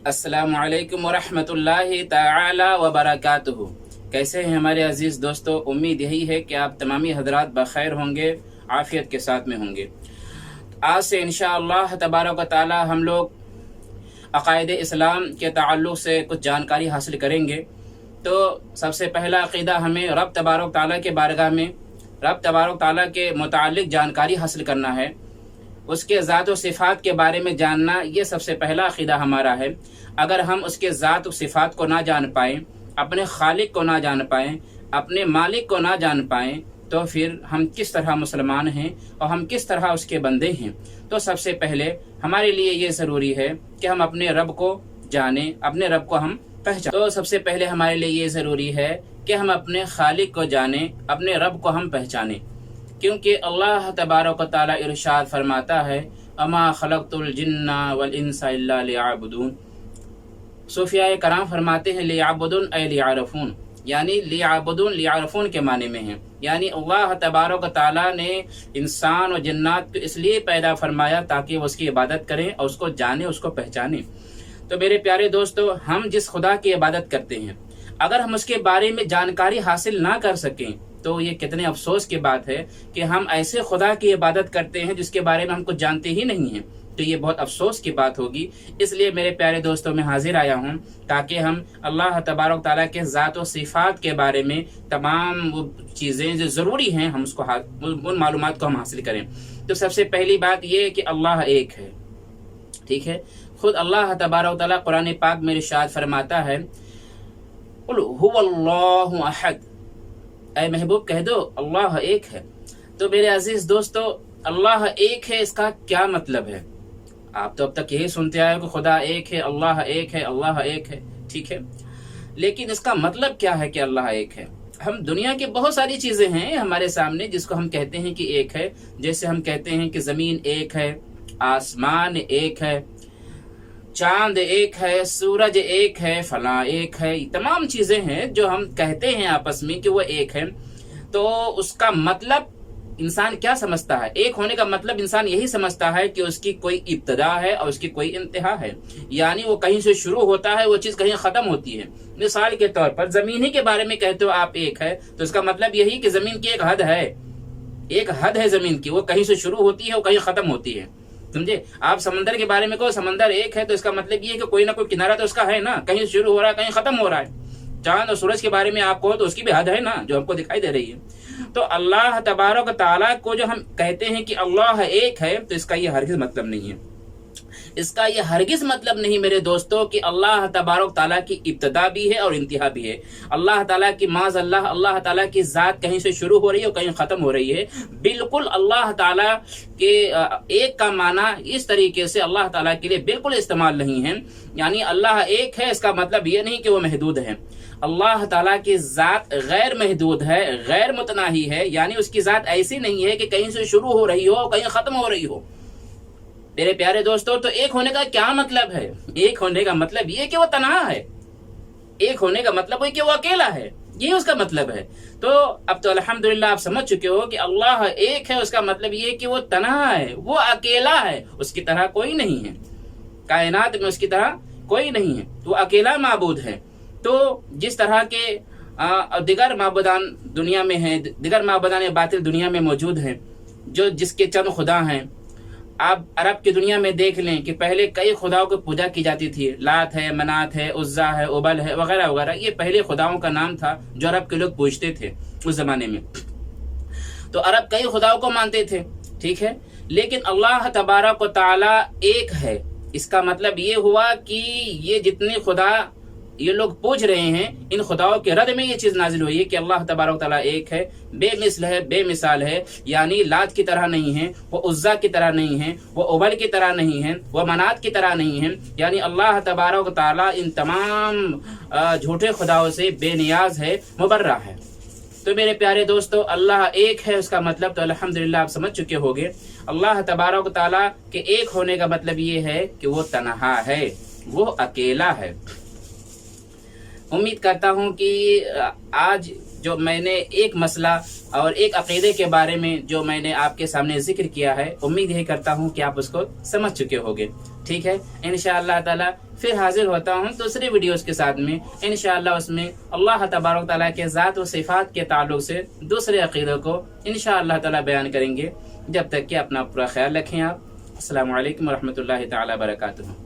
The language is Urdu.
السلام علیکم ورحمۃ اللہ تعالی وبرکاتہ۔ کیسے ہیں ہمارے عزیز دوستو؟ امید یہی ہے کہ آپ تمامی حضرات بخیر ہوں گے، عافیت کے ساتھ میں ہوں گے۔ آج سے انشاءاللہ تبارک و تعالی ہم لوگ عقائد اسلام کے تعلق سے کچھ جانکاری حاصل کریں گے۔ تو سب سے پہلا عقیدہ ہمیں رب تبارک تعالی کے بارگاہ میں رب تبارک تعالی کے متعلق جانکاری حاصل کرنا ہے، اس کے ذات و صفات کے بارے میں جاننا، یہ سب سے پہلا عقیدہ ہمارا ہے۔ اگر ہم اس کے ذات و صفات کو نہ جان پائیں، اپنے خالق کو نہ جان پائیں، اپنے مالک کو نہ جان پائیں، تو پھر ہم کس طرح مسلمان ہیں اور ہم کس طرح اس کے بندے ہیں؟ تو سب سے پہلے ہمارے لیے یہ ضروری ہے کہ ہم اپنے رب کو جانیں، اپنے رب کو ہم پہچانیں۔ تو سب سے پہلے ہمارے لیے یہ ضروری ہے کہ ہم اپنے خالق کو جانیں، اپنے رب کو ہم پہچانیں، کیونکہ اللہ تبارک و تعالی ارشاد فرماتا ہے اما خلقت الجن والانس الا لیعبدون۔ صوفیاء کرام فرماتے ہیں لیعبدون اے لیعرفون، یعنی لیعبدون لیعرفون کے معنی میں ہیں، یعنی اللہ تبارک و تعالی نے انسان و جنات کو اس لیے پیدا فرمایا تاکہ وہ اس کی عبادت کریں اور اس کو جانیں، اس کو پہچانیں۔ تو میرے پیارے دوستو، ہم جس خدا کی عبادت کرتے ہیں، اگر ہم اس کے بارے میں جانکاری حاصل نہ کر سکیں تو یہ کتنے افسوس کی بات ہے کہ ہم ایسے خدا کی عبادت کرتے ہیں جس کے بارے میں ہم کچھ جانتے ہی نہیں ہیں۔ تو یہ بہت افسوس کی بات ہوگی۔ اس لیے میرے پیارے دوستوں میں حاضر آیا ہوں تاکہ ہم اللہ تبارک تعالیٰ کے ذات و صفات کے بارے میں تمام وہ چیزیں جو ضروری ہیں ہم اس کو ان معلومات کو ہم حاصل کریں۔ تو سب سے پہلی بات یہ کہ اللہ ایک ہے، ٹھیک ہے؟ خود اللہ تبارک تعالیٰ قرآن پاک میں ارشاد فرماتا ہے قل هو اللہ احد، اے محبوب کہہ دو اللہ ایک ہے۔ تو میرے عزیز دوستو، اللہ ایک ہے، اس کا کیا مطلب ہے؟ آپ تو اب تک یہی سنتے آئے کہ خدا ایک ہے، اللہ ایک ہے، اللہ ایک ہے، ٹھیک ہے، لیکن اس کا مطلب کیا ہے کہ اللہ ایک ہے؟ ہم دنیا کی بہت ساری چیزیں ہیں ہمارے سامنے جس کو ہم کہتے ہیں کہ ایک ہے، جیسے ہم کہتے ہیں کہ زمین ایک ہے، آسمان ایک ہے، چاند ایک ہے، سورج ایک ہے، فلاں ایک ہے، یہ تمام چیزیں ہیں جو ہم کہتے ہیں آپس میں کہ وہ ایک ہے۔ تو اس کا مطلب انسان کیا سمجھتا ہے؟ ایک ہونے کا مطلب انسان یہی سمجھتا ہے کہ اس کی کوئی ابتدا ہے اور اس کی کوئی انتہا ہے، یعنی وہ کہیں سے شروع ہوتا ہے، وہ چیز کہیں ختم ہوتی ہے۔ مثال کے طور پر زمین ہی کے بارے میں کہتے ہو آپ ایک ہے، تو اس کا مطلب یہی کہ زمین کی ایک حد ہے، ایک حد ہے زمین کی، وہ کہیں سے شروع ہوتی ہے وہ کہیں ختم ہوتی ہے، سمجھے؟ آپ سمندر کے بارے میں کہو سمندر ایک ہے، تو اس کا مطلب یہ کہ کوئی نہ کوئی کنارہ تو اس کا ہے نا، کہیں شروع ہو رہا ہے کہیں ختم ہو رہا ہے۔ چاند اور سورج کے بارے میں آپ کہو تو اس کی بھی حد ہے نا، جو ہم کو دکھائی دے رہی ہے۔ تو اللہ تبارک تعالیٰ کو جو ہم کہتے ہیں کہ اللہ ایک ہے، تو اس کا یہ ہرگز مطلب نہیں ہے، اس کا یہ ہرگز مطلب نہیں میرے دوستو کہ اللہ تبارک تعالیٰ کی ابتدا بھی ہے اور انتہا بھی ہے۔ اللہ تعالیٰ کی معاذ اللہ، اللہ تعالیٰ کی ذات کہیں سے شروع ہو رہی ہے اور کہیں ختم ہو رہی ہے۔ بالکل اللہ تعالیٰ کے ایک کا معنی اس طریقے سے اللہ تعالیٰ کے لیے بالکل استعمال نہیں ہے، یعنی اللہ ایک ہے اس کا مطلب یہ نہیں کہ وہ محدود ہے۔ اللہ تعالیٰ کی ذات غیر محدود ہے، غیر متناہی ہے، یعنی اس کی ذات ایسی نہیں ہے کہ کہیں سے شروع ہو رہی ہو اور کہیں ختم ہو رہی ہو۔ میرے پیارے دوستو، تو ایک ہونے کا کیا مطلب ہے؟ ایک ہونے کا مطلب یہ کہ وہ تنہا ہے، ایک ہونے کا مطلب یہ کہ وہ اکیلا ہے، یہ اس کا مطلب ہے۔ تو اب تو الحمدللہ آپ سمجھ چکے ہو کہ اللہ ایک ہے، اس کا مطلب یہ کہ وہ تنہا ہے، وہ اکیلا ہے، اس کی طرح کوئی نہیں ہے، کائنات میں اس کی طرح کوئی نہیں ہے، وہ اکیلا معبود ہے۔ تو جس طرح کے دیگر معبودان دنیا میں ہیں، دیگر معبودان باطل دنیا میں موجود ہیں، جو جس کے چند خدا ہیں۔ آپ عرب کی دنیا میں دیکھ لیں کہ پہلے کئی خداؤں کو پوجا کی جاتی تھی، لات ہے، منات ہے، عزا ہے، ابل ہے، وغیرہ وغیرہ، یہ پہلے خداؤں کا نام تھا جو عرب کے لوگ پوجتے تھے اس زمانے میں۔ تو عرب کئی خداؤں کو مانتے تھے، ٹھیک ہے، لیکن اللہ تبارک و تعالی ایک ہے، اس کا مطلب یہ ہوا کہ یہ جتنے خدا یہ لوگ پوج رہے ہیں، ان خداؤں کے رد میں یہ چیز نازل ہوئی ہے کہ اللہ تبارک تعالیٰ ایک ہے، بے مثل ہے، بے مثال ہے، یعنی لات کی طرح نہیں ہے، وہ عزا کی طرح نہیں ہے، وہ ابل کی طرح نہیں ہے، وہ منات کی طرح نہیں ہے، یعنی اللہ تبارک تعالیٰ ان تمام جھوٹے خداؤں سے بے نیاز ہے، مبرہ ہے۔ تو میرے پیارے دوستو، اللہ ایک ہے، اس کا مطلب تو الحمدللہ آپ سمجھ چکے ہوگے۔ اللہ تبارک تعالیٰ کے ایک ہونے کا مطلب یہ ہے کہ وہ تنہا ہے، وہ اکیلا ہے۔ امید کرتا ہوں کہ آج جو میں نے ایک مسئلہ اور ایک عقیدے کے بارے میں جو میں نے آپ کے سامنے ذکر کیا ہے، امید یہی کرتا ہوں کہ آپ اس کو سمجھ چکے ہوگے. ٹھیک ہے، انشاءاللہ تعالی پھر حاضر ہوتا ہوں دوسری ویڈیوز کے ساتھ میں. انشاءاللہ اس میں اللہ تبارک تعالیٰ کے ذات و صفات کے تعلق سے دوسرے عقیدوں کو انشاءاللہ تعالی بیان کریں گے. جب تک کہ اپنا پورا خیال رکھیں آپ. السلام علیکم ورحمۃ اللہ تعالی وبرکاتہ.